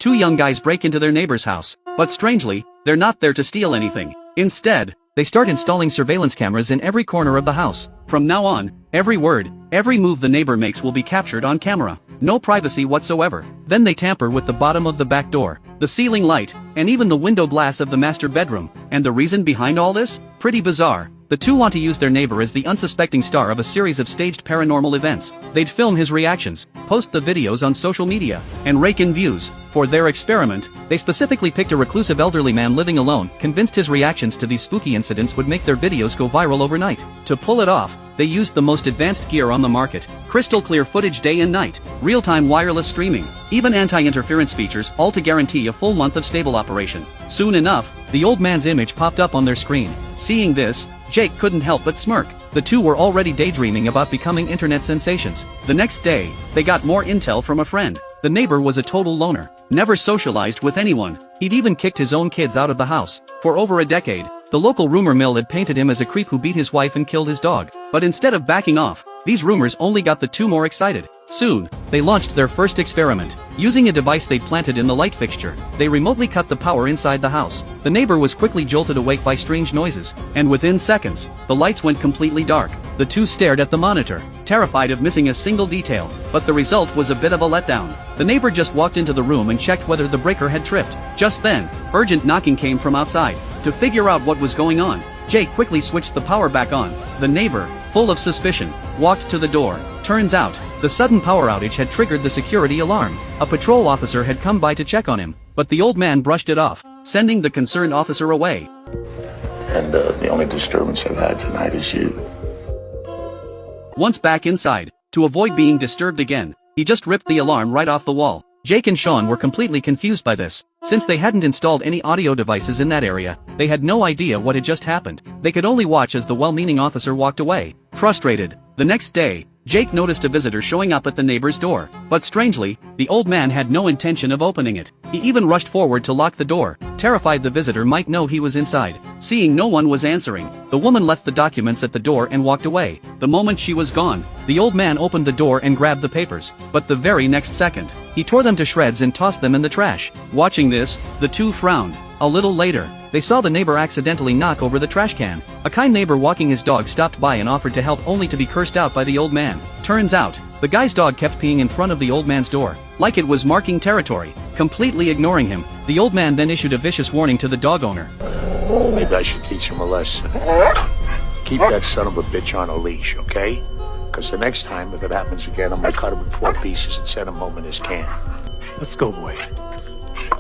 two young guys break into their neighbor's house. But strangely, they're not there to steal anything. Instead, they start installing surveillance cameras in every corner of the house. From now on, every word, every move the neighbor makes will be captured on camera. No privacy whatsoever. Then they tamper with the bottom of the back door, the ceiling light, and even the window glass of the master bedroom. And the reason behind all this? Pretty bizarre. The two want to use their neighbor as the unsuspecting star of a series of staged paranormal events. They'd film his reactions, post the videos on social media, and rake in views. For their experiment, they specifically picked a reclusive elderly man living alone, convinced his reactions to these spooky incidents would make their videos go viral overnight. To pull it off, they used the most advanced gear on the market, crystal clear footage day and night, real-time wireless streaming, even anti-interference features, all to guarantee a full month of stable operation. Soon enough, the old man's image popped up on their screen. Seeing this, Jake couldn't help but smirk. The two were already daydreaming about becoming internet sensations. The next day, they got more intel from a friend. The neighbor was a total loner, never socialized with anyone. He'd even kicked his own kids out of the house. For over a decade, the local rumor mill had painted him as a creep who beat his wife and killed his dog. But instead of backing off, these rumors only got the two more excited. Soon, they launched their first experiment. Using a device they planted in the light fixture, they remotely cut the power inside the house. The neighbor was quickly jolted awake by strange noises, and within seconds, the lights went completely dark. The two stared at the monitor, terrified of missing a single detail, but the result was a bit of a letdown. The neighbor just walked into the room and checked whether the breaker had tripped. Just then, urgent knocking came from outside. To figure out what was going on, Jake quickly switched the power back on. The neighbor, full of suspicion, walked to the door. Turns out, the sudden power outage had triggered the security alarm. A patrol officer had come by to check on him, but the old man brushed it off, sending the concerned officer away. And the only disturbance I've had tonight is you. Once back inside, to avoid being disturbed again, he just ripped the alarm right off the wall. Jake and Sean were completely confused by this. Since they hadn't installed any audio devices in that area, they had no idea what had just happened. They could only watch as the well-meaning officer walked away. Frustrated, the next day, Jake noticed a visitor showing up at the neighbor's door. But strangely, the old man had no intention of opening it. He even rushed forward to lock the door, terrified the visitor might know he was inside. Seeing no one was answering, the woman left the documents at the door and walked away. The moment she was gone, the old man opened the door and grabbed the papers. But the very next second, he tore them to shreds and tossed them in the trash. Watching this, the two frowned. A little later, they saw the neighbor accidentally knock over the trash can. A kind neighbor walking his dog stopped by and offered to help, only to be cursed out by the old man. Turns out, the guy's dog kept peeing in front of the old man's door, like it was marking territory. Completely ignoring him, the old man then issued a vicious warning to the dog owner. Maybe I should teach him a lesson. Keep that son of a bitch on a leash, okay? Because the next time, if it happens again, I'm gonna cut him in 4 pieces and send him home in his can. Let's go, boy.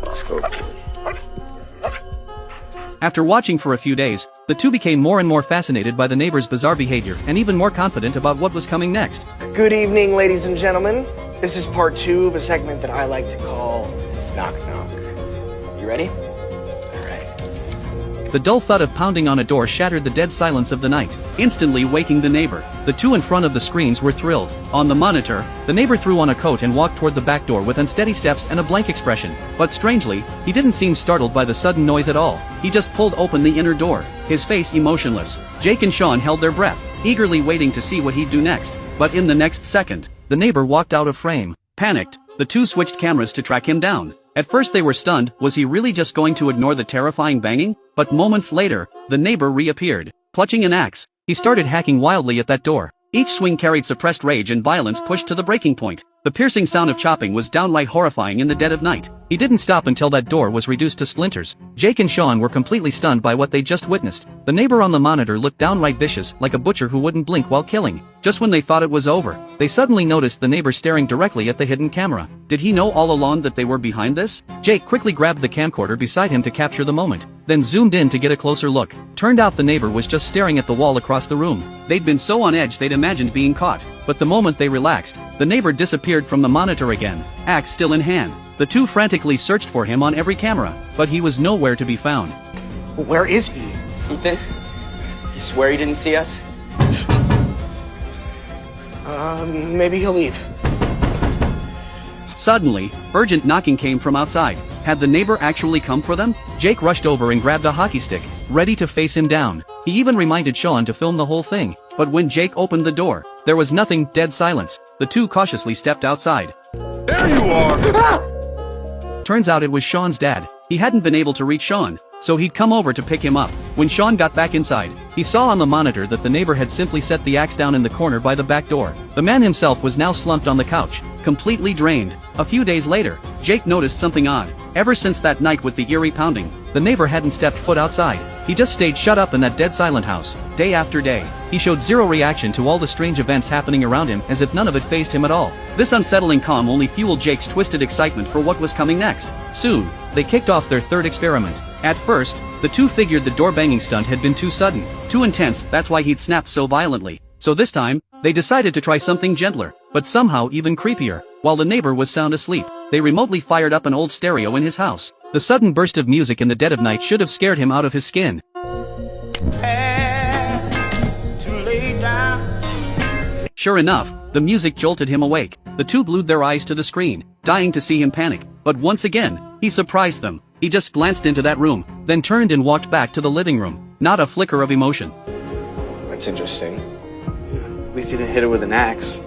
Let's go, boy. After watching for a few days, the two became more and more fascinated by the neighbor's bizarre behavior and even more confident about what was coming next. Good evening, ladies and gentlemen. This is part 2 of a segment that I like to call Knock Knock. You ready? The dull thud of pounding on a door shattered the dead silence of the night, instantly waking the neighbor. The two in front of the screens were thrilled. On the monitor, the neighbor threw on a coat and walked toward the back door with unsteady steps and a blank expression. But strangely, he didn't seem startled by the sudden noise at all. He just pulled open the inner door, his face emotionless. Jake and Sean held their breath, eagerly waiting to see what he'd do next. But in the next second, the neighbor walked out of frame. Panicked, the two switched cameras to track him down. At first they were stunned. Was he really just going to ignore the terrifying banging? But moments later, the neighbor reappeared. Clutching an axe, he started hacking wildly at that door. Each swing carried suppressed rage and violence pushed to the breaking point. The piercing sound of chopping was downright horrifying in the dead of night. He didn't stop until that door was reduced to splinters. Jake and Sean were completely stunned by what they just witnessed. The neighbor on the monitor looked downright vicious, like a butcher who wouldn't blink while killing. Just when they thought it was over, they suddenly noticed the neighbor staring directly at the hidden camera. Did he know all along that they were behind this? Jake quickly grabbed the camcorder beside him to capture the moment, then zoomed in to get a closer look. Turned out the neighbor was just staring at the wall across the room. They'd been so on edge they'd imagined being caught. But the moment they relaxed, the neighbor disappeared from the monitor again, axe still in hand. The two frantically searched for him on every camera, but he was nowhere to be found. Where is he? Ethan? You swear he didn't see us? Maybe he'll leave. Suddenly, urgent knocking came from outside. Had the neighbor actually come for them? Jake rushed over and grabbed a hockey stick, ready to face him down. He even reminded Sean to film the whole thing. But when Jake opened the door, there was nothing, dead silence. The two cautiously stepped outside. There you are! Turns out it was Sean's dad. He hadn't been able to reach Sean, so he'd come over to pick him up. When Sean got back inside, he saw on the monitor that the neighbor had simply set the axe down in the corner by the back door. The man himself was now slumped on the couch, completely drained. A few days later, Jake noticed something odd. Ever since that night with the eerie pounding, the neighbor hadn't stepped foot outside. He just stayed shut up in that dead silent house, day after day. He showed zero reaction to all the strange events happening around him, as if none of it fazed him at all. This unsettling calm only fueled Jake's twisted excitement for what was coming next. Soon, they kicked off their third experiment. At first, the two figured the door-banging stunt had been too sudden, too intense, that's why he'd snapped so violently. So this time, they decided to try something gentler, but somehow even creepier. While the neighbor was sound asleep, they remotely fired up an old stereo in his house. The sudden burst of music in the dead of night should have scared him out of his skin. Sure enough, the music jolted him awake. The two glued their eyes to the screen, dying to see him panic. But once again, he surprised them. He just glanced into that room, then turned and walked back to the living room. Not a flicker of emotion. That's interesting. At least he didn't hit it with an axe.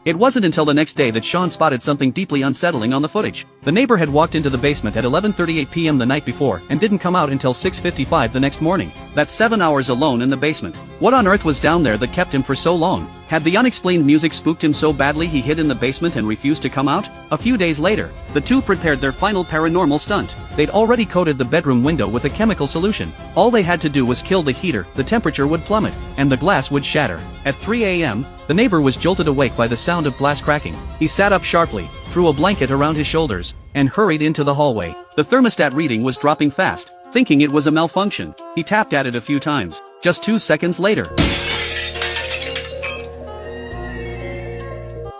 It wasn't until the next day that Sean spotted something deeply unsettling on the footage. The neighbor had walked into the basement at 11:38 p.m. the night before and didn't come out until 6:55 the next morning. That's 7 hours alone in the basement. What on earth was down there that kept him for so long? Had the unexplained music spooked him so badly he hid in the basement and refused to come out? A few days later, the two prepared their final paranormal stunt. They'd already coated the bedroom window with a chemical solution. All they had to do was kill the heater, the temperature would plummet, and the glass would shatter. At 3 a.m., the neighbor was jolted awake by the sound of glass cracking. He sat up sharply, threw a blanket around his shoulders, and hurried into the hallway. The thermostat reading was dropping fast. Thinking it was a malfunction, he tapped at it a few times. Just 2 seconds later,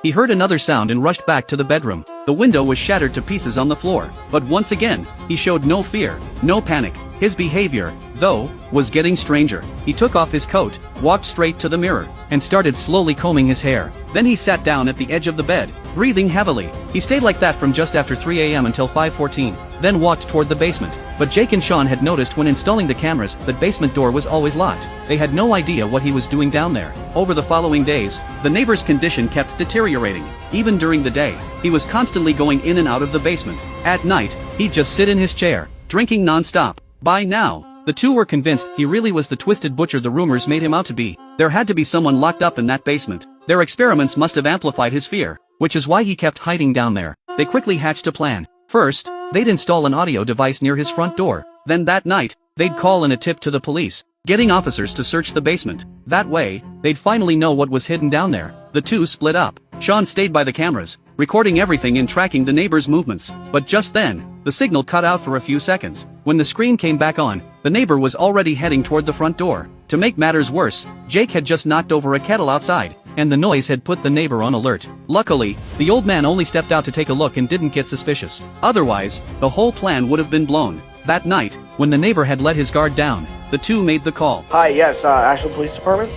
he heard another sound and rushed back to the bedroom. The window was shattered to pieces on the floor. But once again, he showed no fear, no panic. His behavior, though, was getting stranger. He took off his coat, walked straight to the mirror, and started slowly combing his hair. Then he sat down at the edge of the bed, breathing heavily. He stayed like that from just after 3 a.m. until 5:14, then walked toward the basement. But Jake and Sean had noticed when installing the cameras that basement door was always locked. They had no idea what he was doing down there. Over the following days, the neighbor's condition kept deteriorating. Even during the day, he was constantly going in and out of the basement. At night, he'd just sit in his chair, drinking non-stop. By now, the two were convinced he really was the twisted butcher the rumors made him out to be. There had to be someone locked up in that basement. Their experiments must have amplified his fear, which is why he kept hiding down there. They quickly hatched a plan. First, they'd install an audio device near his front door. Then that night, they'd call in a tip to the police, getting officers to search the basement. That way, they'd finally know what was hidden down there. The two split up. Sean stayed by the cameras, recording everything and tracking the neighbor's movements. But just then, the signal cut out for a few seconds. When the screen came back on, the neighbor was already heading toward the front door. To make matters worse, Jake had just knocked over a kettle outside, and the noise had put the neighbor on alert. Luckily, the old man only stepped out to take a look and didn't get suspicious. Otherwise, the whole plan would have been blown. That night, when the neighbor had let his guard down, the two made the call. Hi, yes, Asheville Police Department?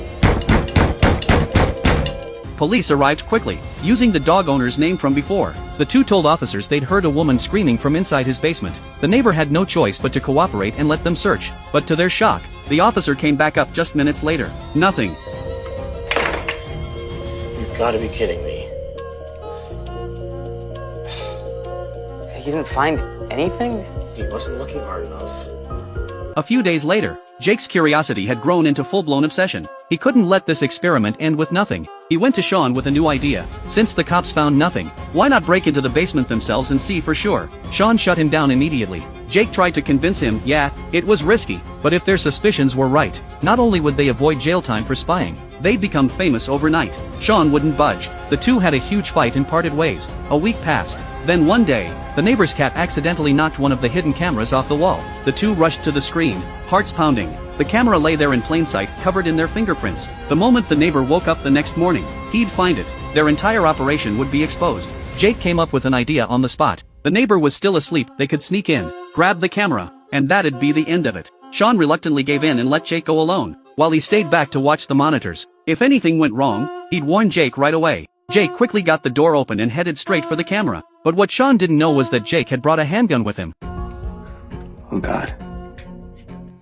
Police arrived quickly, using the dog owner's name from before. The two told officers they'd heard a woman screaming from inside his basement. The neighbor had no choice but to cooperate and let them search. But to their shock, the officer came back up just minutes later. Nothing. You've got to be kidding me. You didn't find anything? He wasn't looking hard enough. A few days later, Jake's curiosity had grown into full-blown obsession. He couldn't let this experiment end with nothing. He went to Sean with a new idea. Since the cops found nothing, why not break into the basement themselves and see for sure? Sean shut him down immediately. Jake tried to convince him, yeah, it was risky, but if their suspicions were right, not only would they avoid jail time for spying, they'd become famous overnight. Sean wouldn't budge. The two had a huge fight and parted ways. A week passed. Then one day, the neighbor's cat accidentally knocked one of the hidden cameras off the wall. The two rushed to the screen, hearts pounding. The camera lay there in plain sight, covered in their fingerprints. The moment the neighbor woke up the next morning, he'd find it. Their entire operation would be exposed. Jake came up with an idea on the spot. The neighbor was still asleep, they could sneak in, grab the camera, and that'd be the end of it. Sean reluctantly gave in and let Jake go alone, while he stayed back to watch the monitors. If anything went wrong, he'd warn Jake right away. Jake quickly got the door open and headed straight for the camera. But what Sean didn't know was that Jake had brought a handgun with him. Oh God.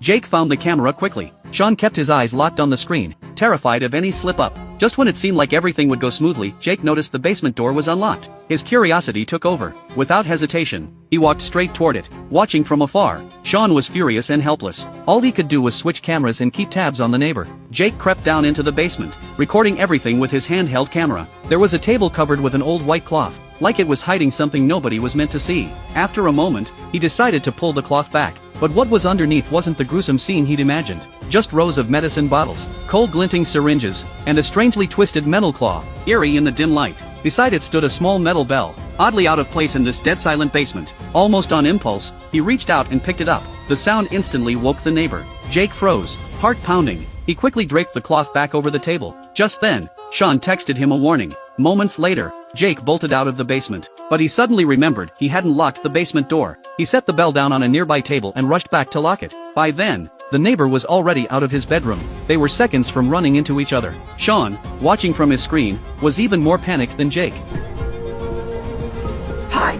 Jake found the camera quickly. Sean kept his eyes locked on the screen, terrified of any slip-up. Just when it seemed like everything would go smoothly, Jake noticed the basement door was unlocked. His curiosity took over. Without hesitation, he walked straight toward it, watching from afar. Sean was furious and helpless. All he could do was switch cameras and keep tabs on the neighbor. Jake crept down into the basement, recording everything with his handheld camera. There was a table covered with an old white cloth, like it was hiding something nobody was meant to see. After a moment, he decided to pull the cloth back. But what was underneath wasn't the gruesome scene he'd imagined. Just rows of medicine bottles, cold glinting syringes, and a strangely twisted metal claw, eerie in the dim light. Beside it stood a small metal bell, oddly out of place in this dead-silent basement. Almost on impulse, he reached out and picked it up. The sound instantly woke the neighbor. Jake froze, heart pounding. He quickly draped the cloth back over the table. Just then, Sean texted him a warning. Moments later, Jake bolted out of the basement. But he suddenly remembered he hadn't locked the basement door. He set the bell down on a nearby table and rushed back to lock it. By then, the neighbor was already out of his bedroom. They were seconds from running into each other. Sean, watching from his screen, was even more panicked than Jake. Hide!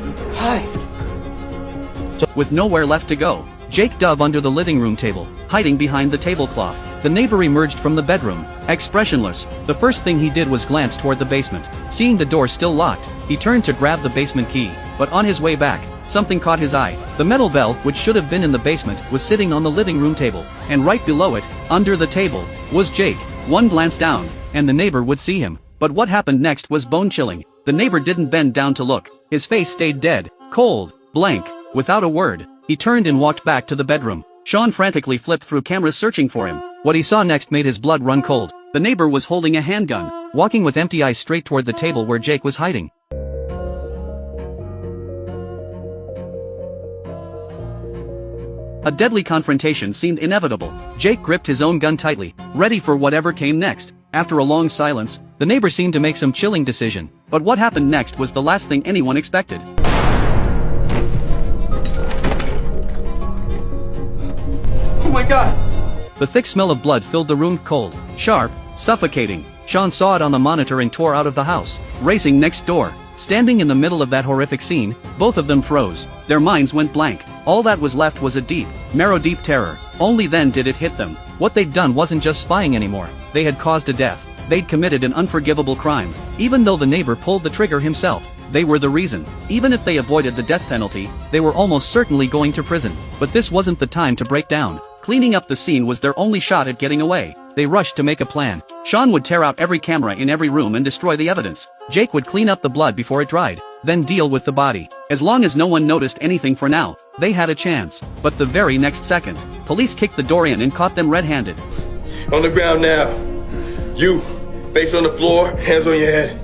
With nowhere left to go, Jake dove under the living room table, hiding behind the tablecloth. The neighbor emerged from the bedroom, expressionless. The first thing he did was glance toward the basement. Seeing the door still locked, he turned to grab the basement key. But on his way back, something caught his eye. The metal bell, which should have been in the basement, was sitting on the living room table. And right below it, under the table, was Jake. One glance down, and the neighbor would see him. But what happened next was bone-chilling. The neighbor didn't bend down to look. His face stayed dead, cold, blank. Without a word, he turned and walked back to the bedroom. Sean frantically flipped through cameras searching for him. What he saw next made his blood run cold. The neighbor was holding a handgun, walking with empty eyes straight toward the table where Jake was hiding. A deadly confrontation seemed inevitable. Jake gripped his own gun tightly, ready for whatever came next. After a long silence, the neighbor seemed to make some chilling decision. But what happened next was the last thing anyone expected. Oh my god! The thick smell of blood filled the room, cold, sharp, suffocating. Sean saw it on the monitor and tore out of the house, racing next door. Standing in the middle of that horrific scene, both of them froze. Their minds went blank. All that was left was a deep, marrow-deep terror. Only then did it hit them. What they'd done wasn't just spying anymore. They had caused a death. They'd committed an unforgivable crime. Even though the neighbor pulled the trigger himself, they were the reason. Even if they avoided the death penalty, they were almost certainly going to prison. But this wasn't the time to break down. Cleaning up the scene was their only shot at getting away. They rushed to make a plan. Sean would tear out every camera in every room and destroy the evidence. Jake would clean up the blood before it dried, then deal with the body. As long as no one noticed anything for now, they had a chance. But the very next second, police kicked the door in and caught them red-handed. On the ground now. You, face on the floor, hands on your head.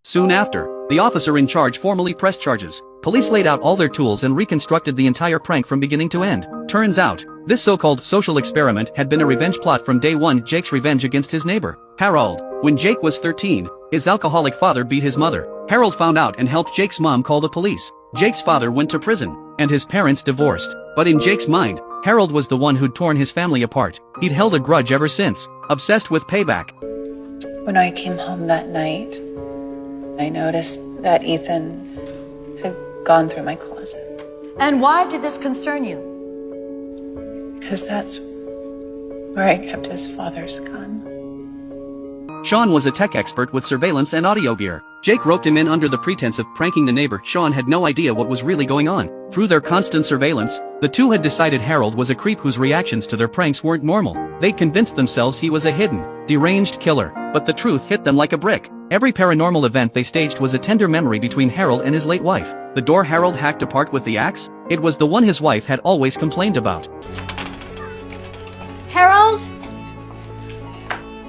Soon after, the officer in charge formally pressed charges. Police laid out all their tools and reconstructed the entire prank from beginning to end. Turns out, this so-called social experiment had been a revenge plot from day one. Jake's revenge against his neighbor, Harold. When Jake was 13, his alcoholic father beat his mother. Harold found out and helped Jake's mom call the police. Jake's father went to prison, and his parents divorced. But in Jake's mind, Harold was the one who'd torn his family apart. He'd held a grudge ever since, obsessed with payback. When I came home that night, I noticed that Ethan had gone through my closet. And why did this concern you? Because that's where I kept his father's gun. Sean was a tech expert with surveillance and audio gear. Jake roped him in under the pretense of pranking the neighbor. Sean had no idea what was really going on. Through their constant surveillance, the two had decided Harold was a creep whose reactions to their pranks weren't normal. They'd convinced themselves he was a hidden, deranged killer. But the truth hit them like a brick. Every paranormal event they staged was a tender memory between Harold and his late wife. The door Harold hacked apart with the axe? It was the one his wife had always complained about. Harold?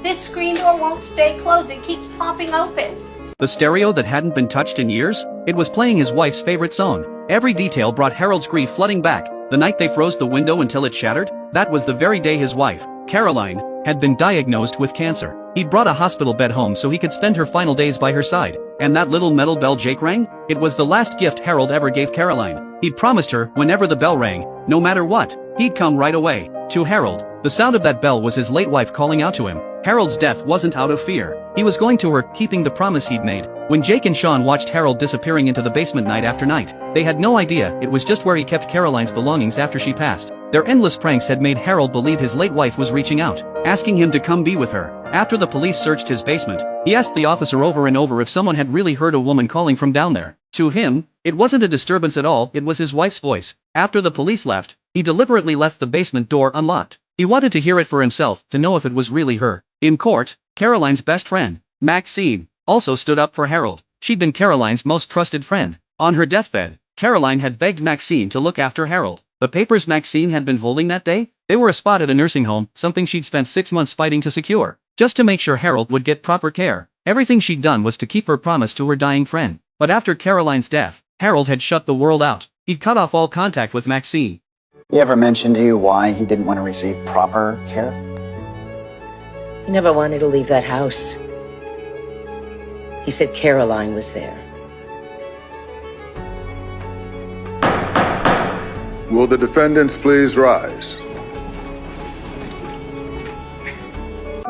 This screen door won't stay closed. It keeps popping open. The stereo that hadn't been touched in years? It was playing his wife's favorite song. Every detail brought Harold's grief flooding back. The night they froze the window until it shattered? That was the very day his wife, Caroline, had been diagnosed with cancer. He'd brought a hospital bed home so he could spend her final days by her side. And that little metal bell Jake rang? It was the last gift Harold ever gave Caroline. He'd promised her, whenever the bell rang, no matter what, he'd come right away. To Harold, the sound of that bell was his late wife calling out to him. Harold's death wasn't out of fear. He was going to her, keeping the promise he'd made. When Jake and Sean watched Harold disappearing into the basement night after night, they had no idea it was just where he kept Caroline's belongings after she passed. Their endless pranks had made Harold believe his late wife was reaching out, asking him to come be with her. After the police searched his basement, he asked the officer over and over if someone had really heard a woman calling from down there. To him, it wasn't a disturbance at all, it was his wife's voice. After the police left, he deliberately left the basement door unlocked. He wanted to hear it for himself, to know if it was really her. In court, Caroline's best friend, Maxine, also stood up for Harold. She'd been Caroline's most trusted friend. On her deathbed, Caroline had begged Maxine to look after Harold. The papers Maxine had been holding that day? They were a spot at a nursing home, something she'd spent 6 months fighting to secure, just to make sure Harold would get proper care. Everything she'd done was to keep her promise to her dying friend. But after Caroline's death, Harold had shut the world out. He'd cut off all contact with Maxine. He ever mentioned to you why he didn't want to receive proper care? He never wanted to leave that house. He said Caroline was there. Will the defendants please rise?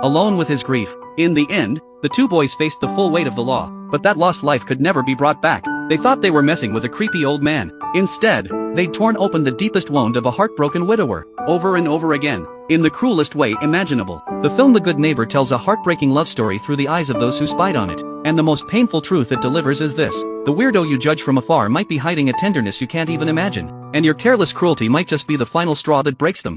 Alone with his grief, in the end, the two boys faced the full weight of the law, but that lost life could never be brought back. They thought they were messing with a creepy old man. Instead, they'd torn open the deepest wound of a heartbroken widower, over and over again, in the cruelest way imaginable. The film The Good Neighbor tells a heartbreaking love story through the eyes of those who spied on it, and the most painful truth it delivers is this: the weirdo you judge from afar might be hiding a tenderness you can't even imagine, and your careless cruelty might just be the final straw that breaks them.